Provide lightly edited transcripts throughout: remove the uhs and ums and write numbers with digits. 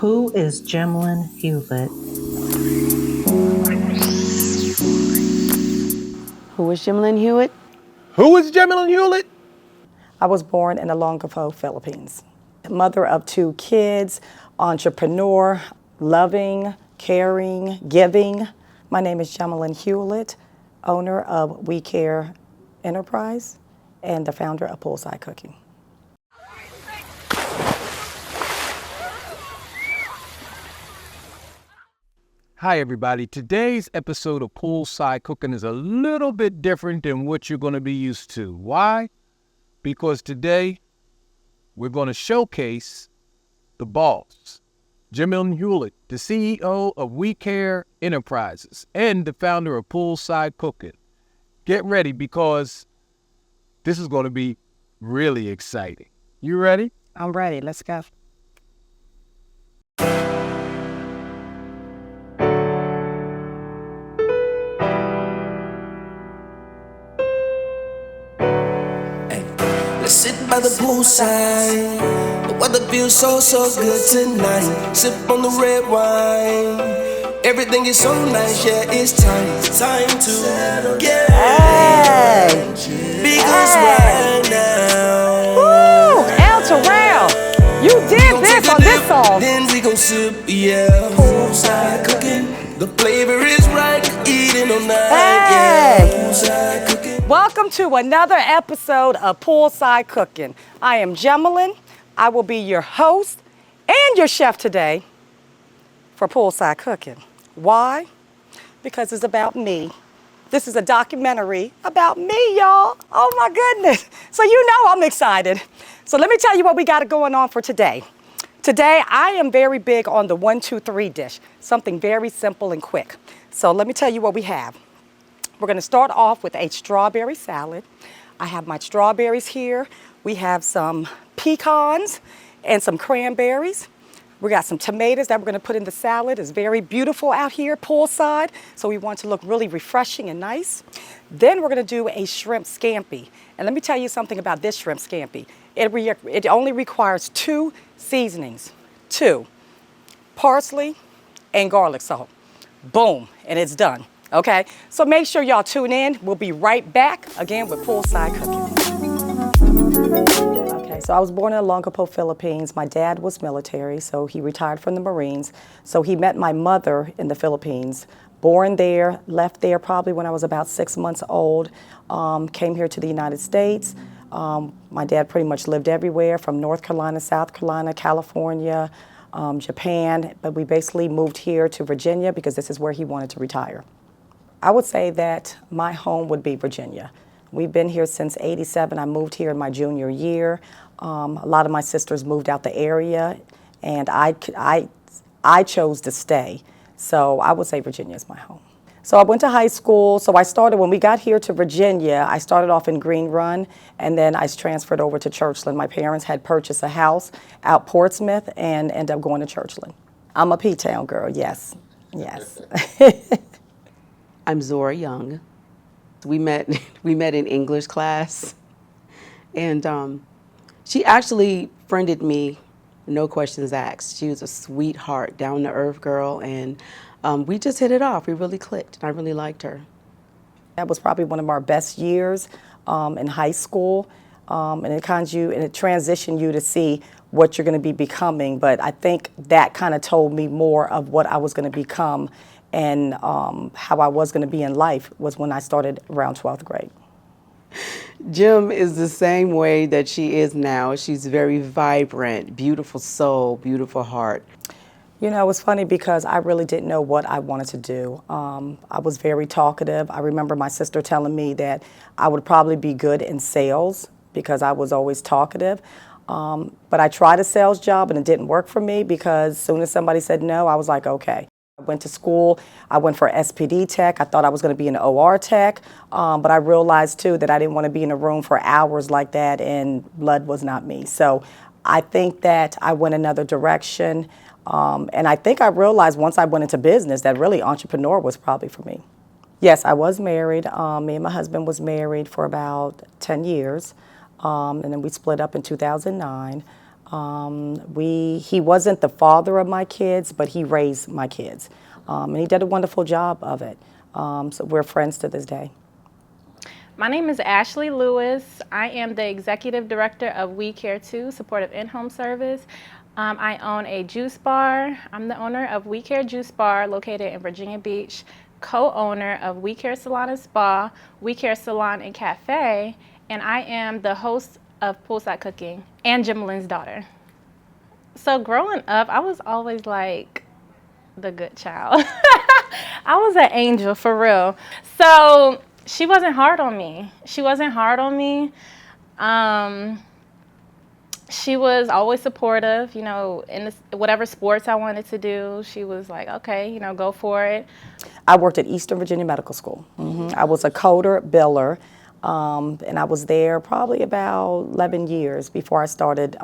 Who is Jemmalyn Hewlett? Who is Jemmalyn Hewlett? Who is Jemmalyn Hewlett? I was born in the Longapo, Philippines. Mother of 2 kids, entrepreneur, loving, caring, giving. My name is Jemmalyn Hewlett, owner of We Care Enterprise and the founder of Poolside Cooking. Hi, everybody. Today's episode of Poolside Cooking is a little bit different than what you're going to be used to. Why? Because today we're going to showcase the boss, Jemmalyn Hewlett, the CEO of We Care Enterprises and the founder of Poolside Cooking. Get ready because this is going to be really exciting. You ready? I'm ready. Let's go. Let's sit by the poolside. The weather feels so good tonight. Sip on the red wine. Everything is so nice, yeah, it's time to get because right now. Woo! El Terrell, you did this on this song. Then we gon' sip, yeah. Poolside cooking. The flavor is right, eating all night, yeah. Poolside cooking. Welcome to another episode of Poolside Cooking. I am Jemmalyn. I will be your host and your chef today for Poolside Cooking. Why? Because it's about me. This is a documentary about me, y'all. Oh my goodness. So you know I'm excited. So let me tell you what we got going on for today. Today, I am very big on the 1, 2, 3 dish, something very simple and quick. So let me tell you what we have. We're gonna start off with a strawberry salad. I have my strawberries here. We have some pecans and some cranberries. We got some tomatoes that we're gonna put in the salad. It's very beautiful out here poolside, so we want to look really refreshing and nice. Then we're gonna do a shrimp scampi. And let me tell you something about this shrimp scampi. It only requires 2 seasonings, 2, parsley and garlic salt. Boom, and it's done. Okay, so make sure y'all tune in. We'll be right back again with Poolside Cooking. Okay, so I was born in Longapo, Philippines. My dad was military, so he retired from the Marines. So he met my mother in the Philippines. Born there, left there probably when I was about 6 months old. Came here to the United States. My dad pretty much lived everywhere from North Carolina, South Carolina, California, Japan. But we basically moved here to Virginia because this is where he wanted to retire. I would say that my home would be Virginia. We've been here since '87. I moved here in my junior year. A lot of my sisters moved out the area, and I chose to stay. So I would say Virginia is my home. So I went to high school. So when we got here to Virginia, I started off in Green Run, and then I transferred over to Churchland. My parents had purchased a house out Portsmouth and ended up going to Churchland. I'm a P-Town girl, yes, yes. I'm Zora Young. We met in English class, and she actually friended me, no questions asked. She was a sweetheart, down-to-earth girl, and we just hit it off. We really clicked, and I really liked her. That was probably one of our best years in high school, and it transitioned you to see what you're going to be becoming. But I think that kind of told me more of what I was going to become. And how I was going to be in life was when I started around 12th grade. Jim is the same way that she is now. She's very vibrant, beautiful soul, beautiful heart. You know, it was funny because I really didn't know what I wanted to do. I was very talkative. I remember my sister telling me that I would probably be good in sales because I was always talkative. But I tried a sales job and it didn't work for me because as soon as somebody said no, I was like, okay. I went to school, I went for SPD tech. I thought I was going to be an OR tech, but I realized too that I didn't want to be in a room for hours like that, and blood was not me. So I think that I went another direction, and I think I realized once I went into business that really entrepreneur was probably for me. Yes, I was married. Me and my husband was married for about 10 years, and then we split up in 2009. He wasn't the father of my kids, but he raised my kids. And he did a wonderful job of it. So we're friends to this day. My name is Ashley Lewis. I am the Executive Director of We Care 2, Supportive In-Home Service. I own a juice bar. I'm the owner of We Care Juice Bar located in Virginia Beach, co-owner of We Care Salon and Spa, We Care Salon and Cafe, and I am the host of Poolside Cooking and Jemmalyn's daughter. So growing up, I was always like the good child. I was an angel for real. So she wasn't hard on me. She was always supportive, in whatever sports I wanted to do. She was like, okay, go for it. I worked at Eastern Virginia Medical School. I was a coder, biller, and I was there probably about 11 years before I started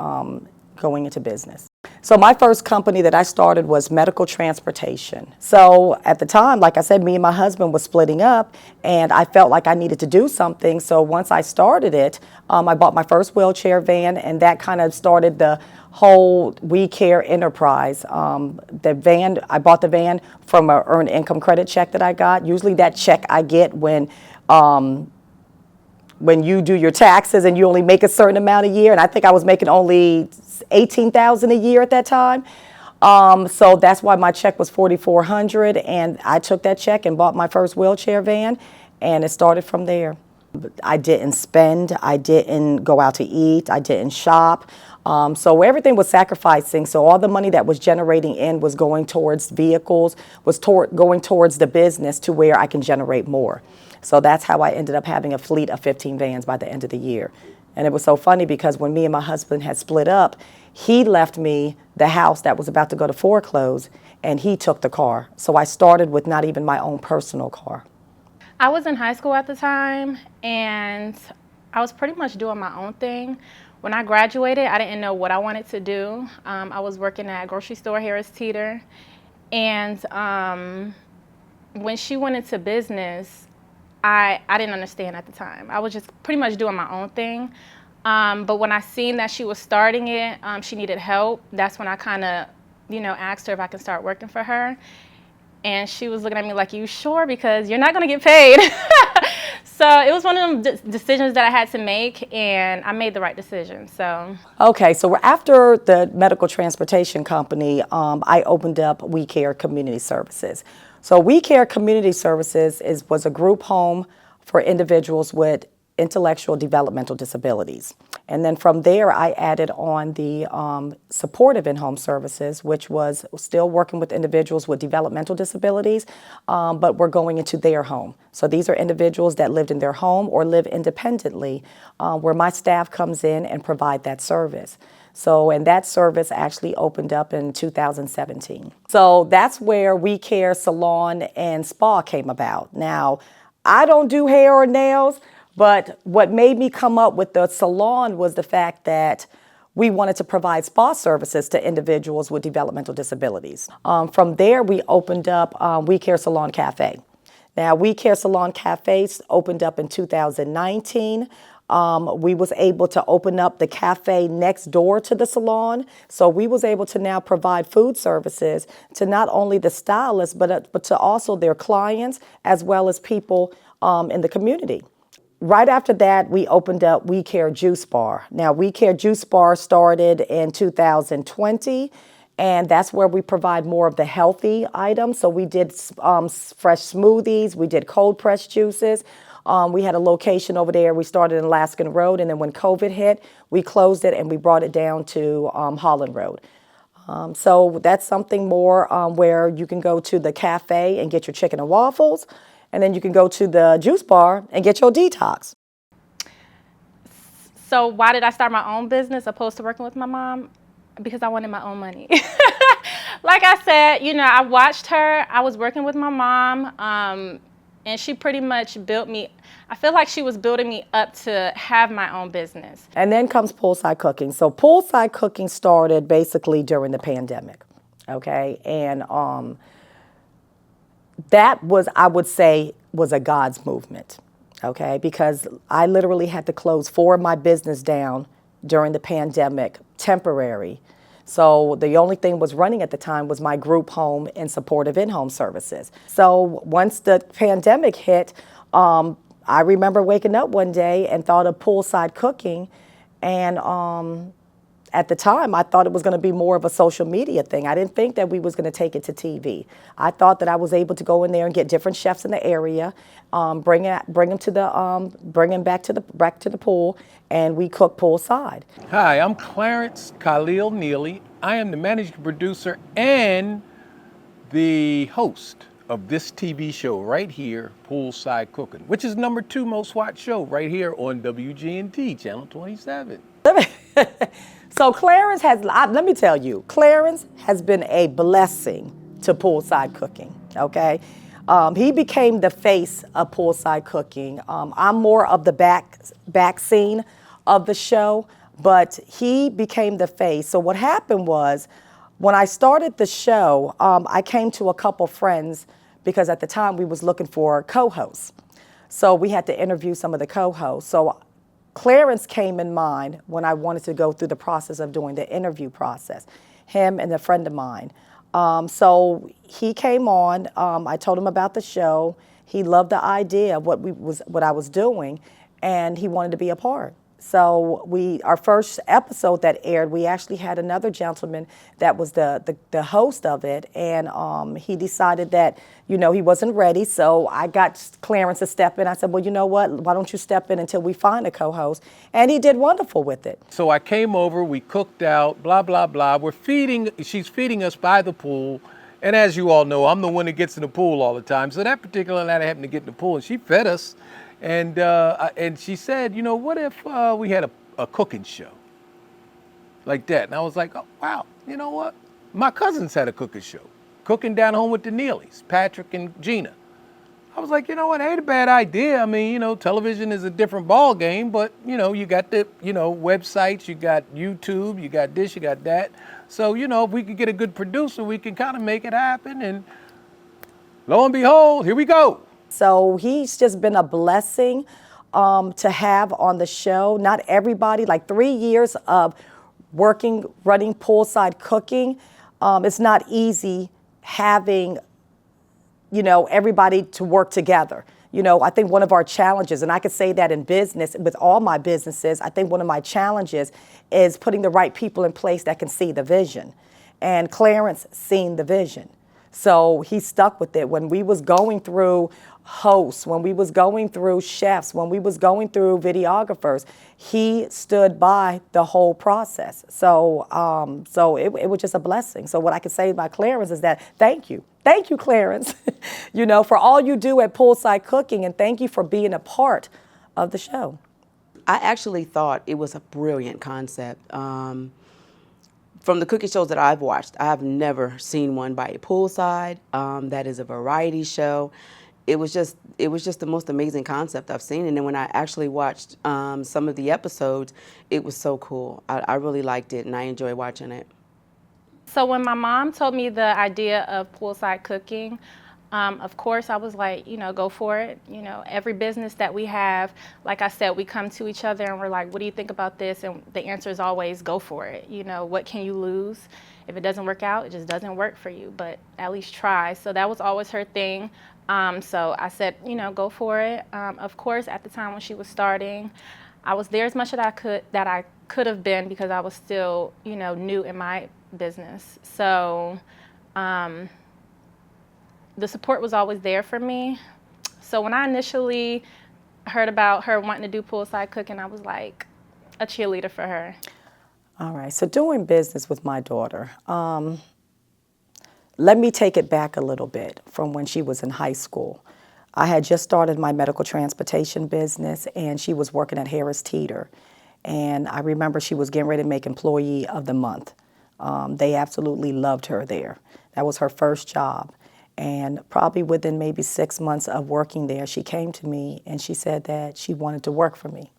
going into business. So my first company that I started was medical transportation. So at the time, like I said, me and my husband was splitting up, and I felt like I needed to do something. So once I started it, I bought my first wheelchair van, and that kind of started the whole We Care enterprise. I bought the van from an earned income credit check that I got. Usually that check I get when you do your taxes and you only make a certain amount a year, and I think I was making only $18,000 a year at that time. So that's why my check was $4,400, and I took that check and bought my first wheelchair van, and it started from there. I didn't spend, I didn't go out to eat, I didn't shop. So everything was sacrificing. So all the money that was generating in was going towards vehicles, going towards the business to where I can generate more. So that's how I ended up having a fleet of 15 vans by the end of the year. And it was so funny because when me and my husband had split up, he left me the house that was about to go to foreclose, and he took the car. So I started with not even my own personal car. I was in high school at the time, and I was pretty much doing my own thing. When I graduated, I didn't know what I wanted to do. I was working at a grocery store, Harris Teeter, and when she went into business, I didn't understand at the time. I was just pretty much doing my own thing. But when I seen that she was starting it, she needed help. That's when I kind of, asked her if I could start working for her. And she was looking at me like, you sure? Because you're not going to get paid. So it was one of them decisions that I had to make, and I made the right decision. So okay, so after the medical transportation company, I opened up We Care Community Services. So We Care Community Services was a group home for individuals with intellectual developmental disabilities. And then from there, I added on the supportive in-home services, which was still working with individuals with developmental disabilities, but we're going into their home. So these are individuals that lived in their home or live independently, where my staff comes in and provide that service. So, and that service actually opened up in 2017. So that's where We Care Salon and Spa came about. Now, I don't do hair or nails, but what made me come up with the salon was the fact that we wanted to provide spa services to individuals with developmental disabilities. From there, we opened up We Care Salon Cafe. Now, We Care Salon Cafe opened up in 2019. We was able to open up the cafe next door to the salon. So we was able to now provide food services to not only the stylists, but to also their clients, as well as people in the community. Right after that, we opened up We Care Juice Bar. Now, We Care Juice Bar started in 2020, and that's where we provide more of the healthy items. So we did fresh smoothies, we did cold pressed juices. We had a location over there. We started in Alaskan Road, and then when COVID hit, we closed it and we brought it down to Holland Road. So that's something more where you can go to the cafe and get your chicken and waffles, and then you can go to the juice bar and get your detox. So why did I start my own business opposed to working with my mom? Because I wanted my own money. Like I said, I watched her. I was working with my mom, and she pretty much built me. I feel like she was building me up to have my own business. And then comes Poolside Cooking. So Poolside Cooking started basically during the pandemic, okay? And that was, I would say, was a God's movement, okay? Because I literally had to close 4 of my business down during the pandemic temporary. So the only thing was running at the time was my group home and supportive in-home services. So once the pandemic hit, I remember waking up one day and thought of poolside cooking, and at the time, I thought it was going to be more of a social media thing. I didn't think that we was going to take it to TV. I thought that I was able to go in there and get different chefs in the area, bring them back to the pool, and we cook poolside. Hi, I'm Clarence Khalil Neely. I am the managing producer and the host of this TV show right here, Poolside Cooking, which is #2 most watched show right here on WGNT, Channel 27. So Clarence let me tell you, Clarence has been a blessing to poolside cooking, okay? He became the face of poolside cooking. I'm more of the back scene of the show, but he became the face. So what happened was, when I started the show, I came to a couple friends because at the time we was looking for co-hosts. So we had to interview some of the co-hosts. So Clarence came in mind when I wanted to go through the process of doing the interview process, him and a friend of mine. So he came on, I told him about the show. He loved the idea of what I was doing, and he wanted to be a part. So our first episode that aired, we actually had another gentleman that was the host of it, and he decided that, he wasn't ready, so I got Clarence to step in. I said, well, you know what, why don't you step in until we find a co-host? And he did wonderful with it. So I came over, we cooked out, blah, blah, blah. She's feeding us by the pool. And as you all know, I'm the one that gets in the pool all the time. So that particular night I happened to get in the pool, and she fed us. And she said, what if we had a cooking show like that? And I was like, oh, wow, you know what? My cousins had a cooking show, cooking down home with the Neelys, Patrick and Gina. I was like, you know what? Ain't a bad idea. I mean, television is a different ball game, but you got the, websites, you got YouTube, you got this, you got that. So, if we could get a good producer, we can kind of make it happen. And lo and behold, here we go. So he's just been a blessing to have on the show. Not everybody, like 3 years of running poolside cooking, it's not easy having, everybody to work together. I think one of our challenges, and I could say that in business, with all my businesses, I think one of my challenges is putting the right people in place that can see the vision. And Clarence seen the vision. So he stuck with it. When we was going through hosts, when we was going through chefs, when we was going through videographers, he stood by the whole process. So it was just a blessing. So what I could say about Clarence is that thank you, Clarence, for all you do at Poolside Cooking, and thank you for being a part of the show. I actually thought it was a brilliant concept. From the cooking shows that I've watched, I have never seen one by a poolside. That is a variety show. It was just the most amazing concept I've seen. And then when I actually watched some of the episodes, it was so cool. I really liked it, and I enjoy watching it. So when my mom told me the idea of poolside cooking, of course I was like, go for it. Every business that we have, like I said, we come to each other and we're like, what do you think about this? And the answer is always go for it. What can you lose? If it doesn't work out, it just doesn't work for you, but at least try. So that was always her thing. So I said, go for it. Of course, at the time when she was starting, I was there as much as I could have been, because I was still, new in my business. So the support was always there for me. So when I initially heard about her wanting to do poolside cooking, I was like a cheerleader for her. All right, so doing business with my daughter, let me take it back a little bit from when she was in high school. I had just started my medical transportation business, and she was working at Harris Teeter. And I remember she was getting ready to make Employee of the Month. They absolutely loved her there. That was her first job. And probably within maybe 6 months of working there, she came to me and she said that she wanted to work for me.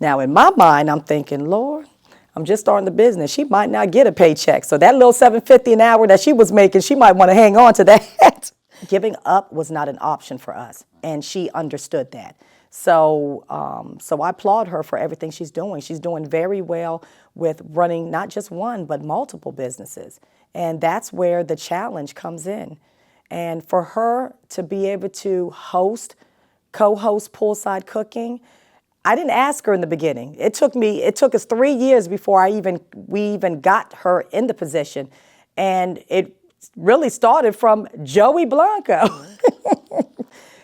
Now, in my mind, I'm thinking, Lord, I'm just starting the business. She might not get a paycheck. So that little $7.50 an hour that she was making, she might want to hang on to that. Giving up was not an option for us, and she understood that. So, so I applaud her for everything she's doing. She's doing very well with running not just one, but multiple businesses. And that's where the challenge comes in. And for her to be able to co-host Poolside Cooking, I didn't ask her in the beginning. It took us 3 years before we even got her in the position. And it really started from Joey Blanco,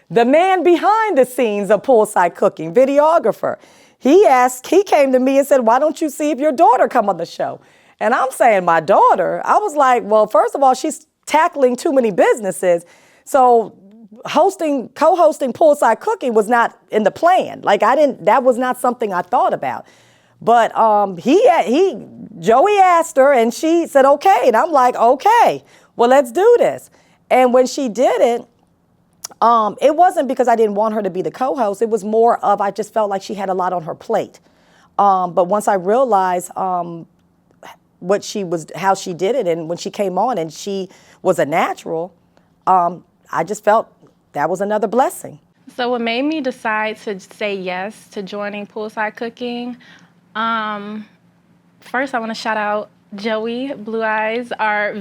the man behind the scenes of Poolside Cooking, videographer. He came to me and said, why don't you see if your daughter come on the show? And I'm saying, my daughter? I was like, well, first of all, she's tackling too many businesses. So co-hosting Poolside Cooking was not in the plan. That was not something I thought about. But Joey asked her and she said, okay. And I'm like, okay, well, let's do this. And when she did it, it wasn't because I didn't want her to be the co-host. It was more of, I just felt like she had a lot on her plate. But once I realized how she did it, and when she came on and she was a natural, I just felt that was another blessing. So what made me decide to say yes to joining Poolside Cooking, first I want to shout out Joey Blue Eyes, our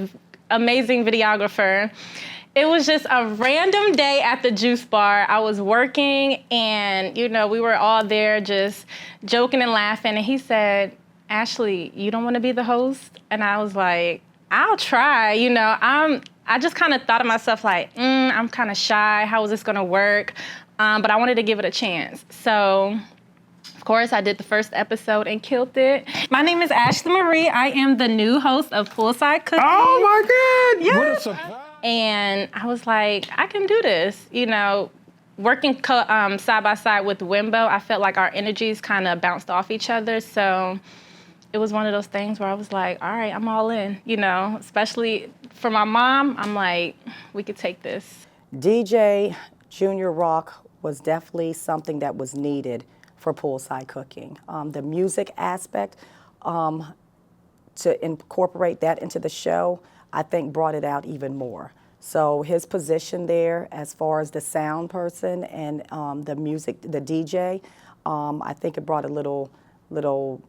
amazing videographer. It was just a random day at the juice bar. I was working and, we were all there just joking and laughing. And he said, Ashley, you don't want to be the host? And I was like, I'll try. I just kind of thought of myself like, I'm kind of shy. How is this going to work? But I wanted to give it a chance. So, of course, I did the first episode and killed it. My name is Ashley Marie. I am the new host of Poolside Cooking. Oh, my God. Yes. What a surprise. And I was like, I can do this. Working side by side with Wimbo, I felt like our energies kind of bounced off each other. So it was one of those things where I was like, all right, I'm all in, especially for my mom. I'm like, we could take this. DJ Junior Rock was definitely something that was needed for Poolside Cooking. The music aspect, to incorporate that into the show, I think brought it out even more. So his position there as far as the sound person and the music, the DJ, I think it brought a little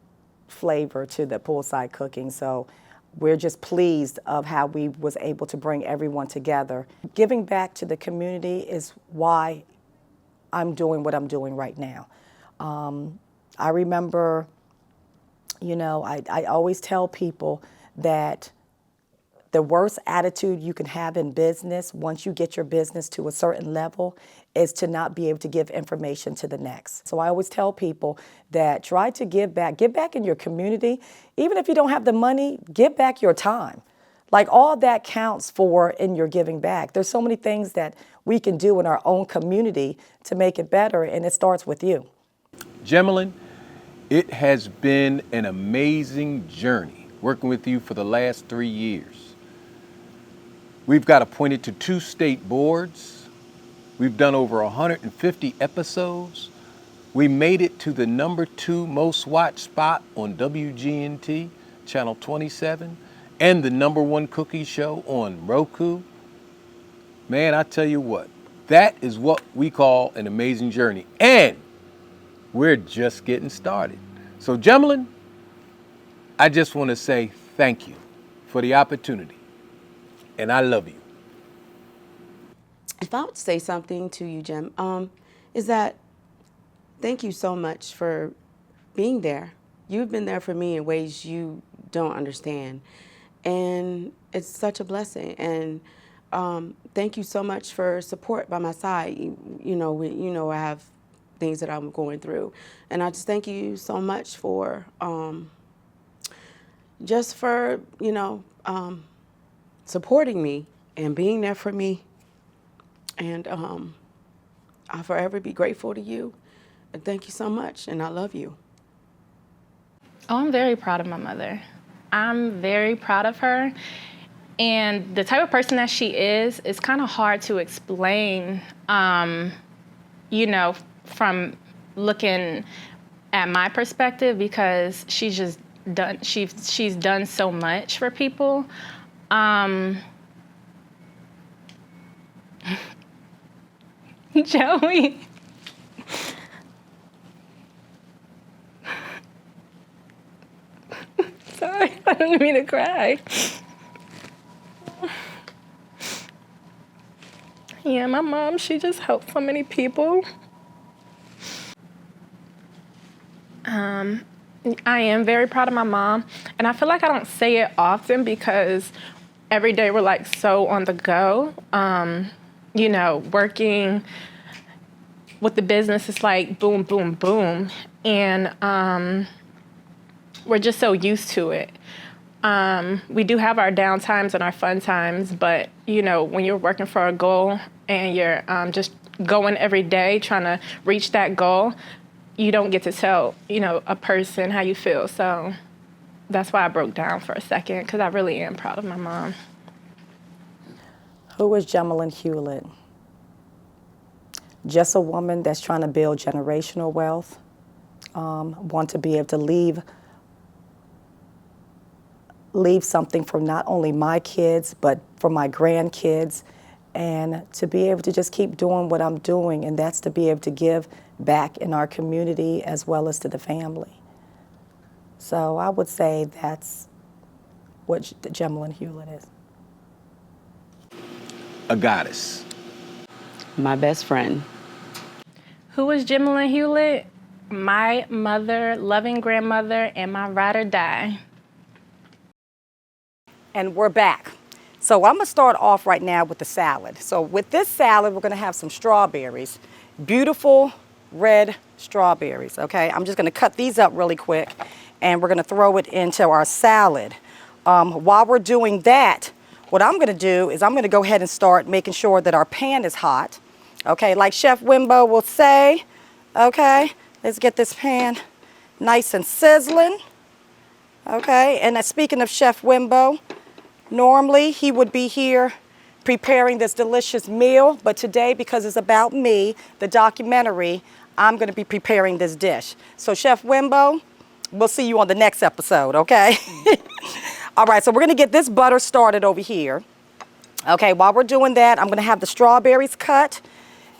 flavor to the Poolside Cooking. So we're just pleased of how we was able to bring everyone together. Giving back to the community is why I'm doing what I'm doing right now. I remember, I always tell people that the worst attitude you can have in business, once you get your business to a certain level, is to not be able to give information to the next. So I always tell people that try to give back in your community. Even if you don't have the money, give back your time. Like, all that counts for in your giving back. There's so many things that we can do in our own community to make it better, and it starts with you. Jemmalyn, it has been an amazing journey working with you for the last 3 years. We've got appointed to 2 state boards. We've done over 150 episodes. We made it to the #2 most watched spot on WGNT, Channel 27, and the #1 cookie show on Roku. Man, I tell you what, that is what we call an amazing journey. And we're just getting started. So, Jemmalyn, I just want to say thank you for the opportunity. And I love you. If I would say something to you, Jem, is that thank you so much for being there. You've been there for me in ways you don't understand. And it's such a blessing. And thank you so much for support by my side. I have things that I'm going through. And I just thank you so much for supporting me and being there for me. And I'll forever be grateful to you. And thank you so much. And I love you. Oh, I'm very proud of my mother. I'm very proud of her. And the type of person that she is kind of hard to explain, from looking at my perspective, because she's done so much for people. Joey. sorry. I didn't mean to cry. Yeah, my mom, she just helped so many people. I am very proud of my mom, and I feel like I don't say it often because every day we're like so on the go. You know, working with the business, it's like boom, boom, boom, and we're just so used to it. We do have our down times and our fun times, but you know, when you're working for a goal and you're just going every day trying to reach that goal, you don't get to tell, you know, a person how you feel. So that's why I broke down for a second, because I really am proud of my mom. Who is Jemmalyn Hewlett? Just a woman that's trying to build generational wealth, want to be able to leave something for not only my kids, but for my grandkids, and to be able to just keep doing what I'm doing, and that's to be able to give back in our community as well as to the family. So I would say that's what Jemmalyn Hewlett is. A goddess. My best friend. Who is Jemmalyn Hewlett? My mother, loving grandmother, and my ride or die. And we're back. So I'm gonna start off right now with the salad. So with this salad, we're gonna have some strawberries, beautiful red strawberries, okay? I'm just gonna cut these up really quick and we're gonna throw it into our salad. While we're doing that, what I'm gonna do is I'm gonna go ahead and start making sure that our pan is hot, okay? Like Chef Wimbo will say, okay? Let's get this pan nice and sizzling, okay? And speaking of Chef Wimbo, normally he would be here preparing this delicious meal, but today, because it's about me, the documentary, I'm gonna be preparing this dish. So Chef Wimbo, we'll see you on the next episode, okay? All right, so we're gonna get this butter started over here. Okay, while we're doing that, I'm gonna have the strawberries cut.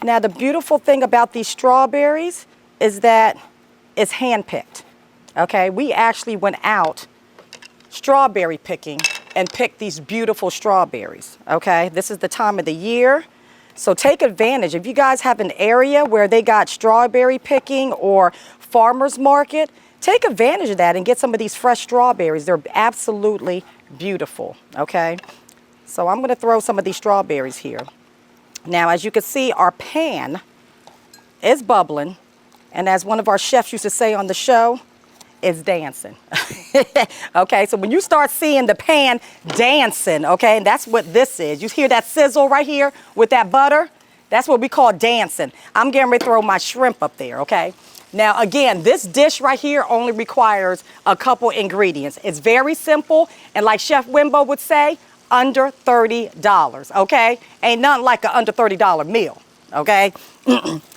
Now the beautiful thing about these strawberries is that it's hand-picked, okay? We actually went out strawberry picking and picked these beautiful strawberries, okay? This is the time of the year, so take advantage. If you guys have an area where they got strawberry picking or farmer's market, take advantage of that and get some of these fresh strawberries. They're absolutely beautiful, okay? So I'm gonna throw some of these strawberries here. Now, as you can see, our pan is bubbling, and as one of our chefs used to say on the show, it's dancing. Okay, so when you start seeing the pan dancing, okay, and that's what this is. You hear that sizzle right here with that butter? That's what we call dancing. I'm getting ready to throw my shrimp up there, okay? Now, again, this dish right here only requires a couple ingredients. It's very simple, and like Chef Wimbo would say, under $30, okay? Ain't nothing like an under $30 meal, okay?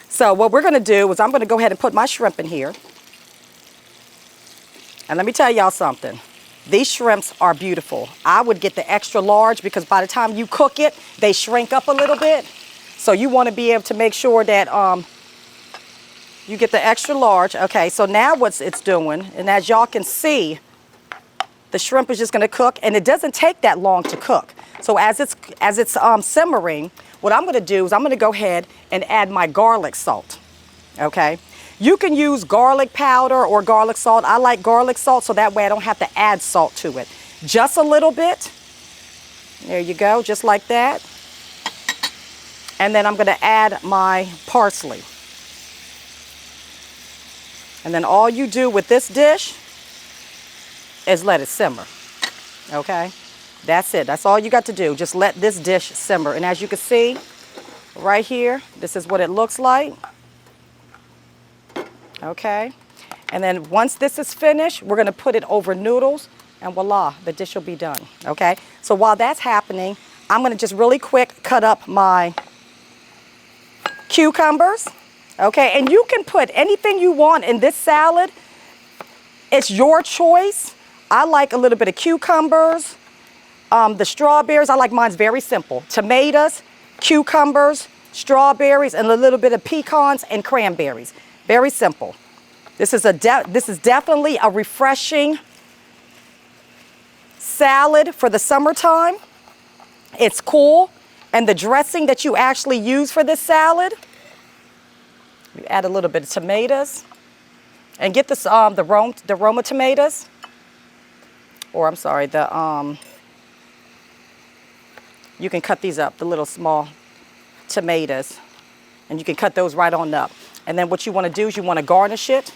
So what we're gonna do is I'm gonna go ahead and put my shrimp in here. And let me tell y'all something. These shrimps are beautiful. I would get the extra large because by the time you cook it, they shrink up a little bit. So you wanna be able to make sure that you get the extra large. Okay, so now what it's doing, and as y'all can see, the shrimp is just gonna cook, and it doesn't take that long to cook. So as it's simmering, what I'm gonna do is I'm gonna go ahead and add my garlic salt, okay? You can use garlic powder or garlic salt. I like garlic salt so that way I don't have to add salt to it. Just a little bit. There you go, just like that. And then I'm gonna add my parsley. And then all you do with this dish is let it simmer, okay? That's it, that's all you got to do. Just let this dish simmer. And as you can see, right here, this is what it looks like, okay? And then once this is finished, we're gonna put it over noodles, and voila, the dish will be done, okay? So while that's happening, I'm gonna just really quick cut up my cucumbers, okay? And you can put anything you want in this salad. It's your choice. I like a little bit of cucumbers, the strawberries, I like mine's very simple. Tomatoes, cucumbers, strawberries, and a little bit of pecans and cranberries. Very simple. This is definitely a refreshing salad for the summertime. It's cool. And the dressing that you actually use for this salad, you add a little bit of tomatoes. And get this, the Roma tomatoes. Or I'm sorry, you can cut these up, the little small tomatoes. And you can cut those right on up. And then what you want to do is you want to garnish it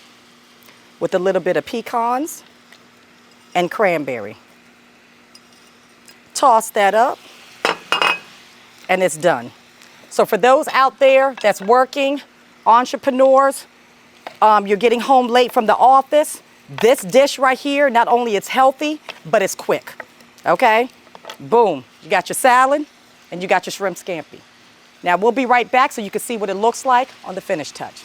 with a little bit of pecans and cranberry. Toss that up, and it's done. So for those out there that's working, entrepreneurs, you're getting home late from the office, this dish right here, not only it's healthy, but it's quick, okay? Boom, you got your salad and you got your shrimp scampi. Now we'll be right back so you can see what it looks like on the finished touch.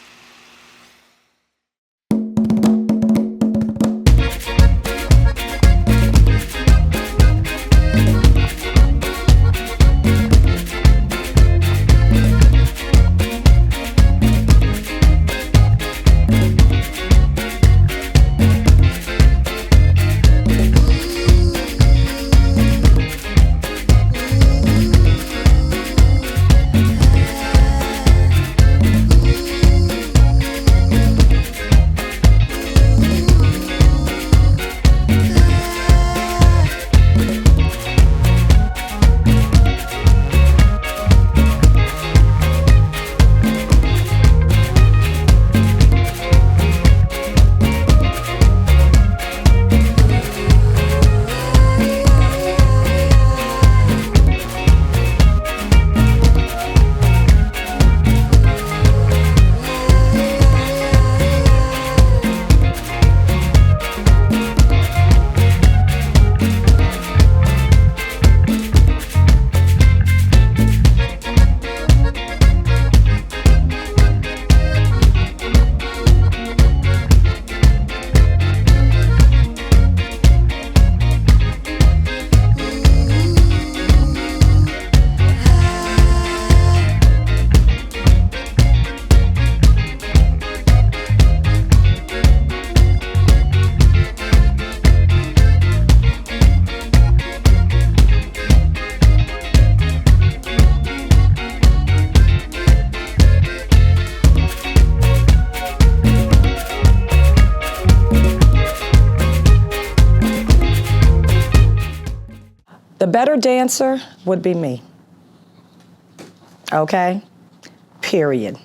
The better dancer would be me. Okay? Period.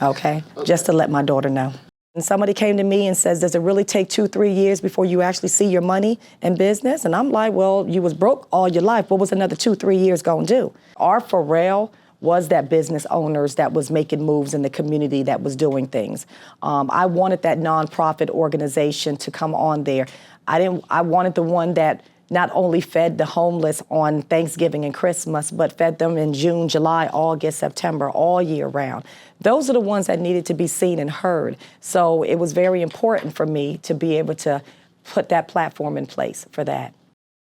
Okay? Just to let my daughter know. And somebody came to me and says, does it really take 2-3 years before you actually see your money in business? And I'm like, well, you was broke all your life. What was another 2-3 years gonna do? Our Pharrell was that business owners that was making moves in the community, that was doing things. I wanted that nonprofit organization to come on there. I wanted the one that not only fed the homeless on Thanksgiving and Christmas, but fed them in June, July, August, September, all year round. Those are the ones that needed to be seen and heard. So it was very important for me to be able to put that platform in place for that.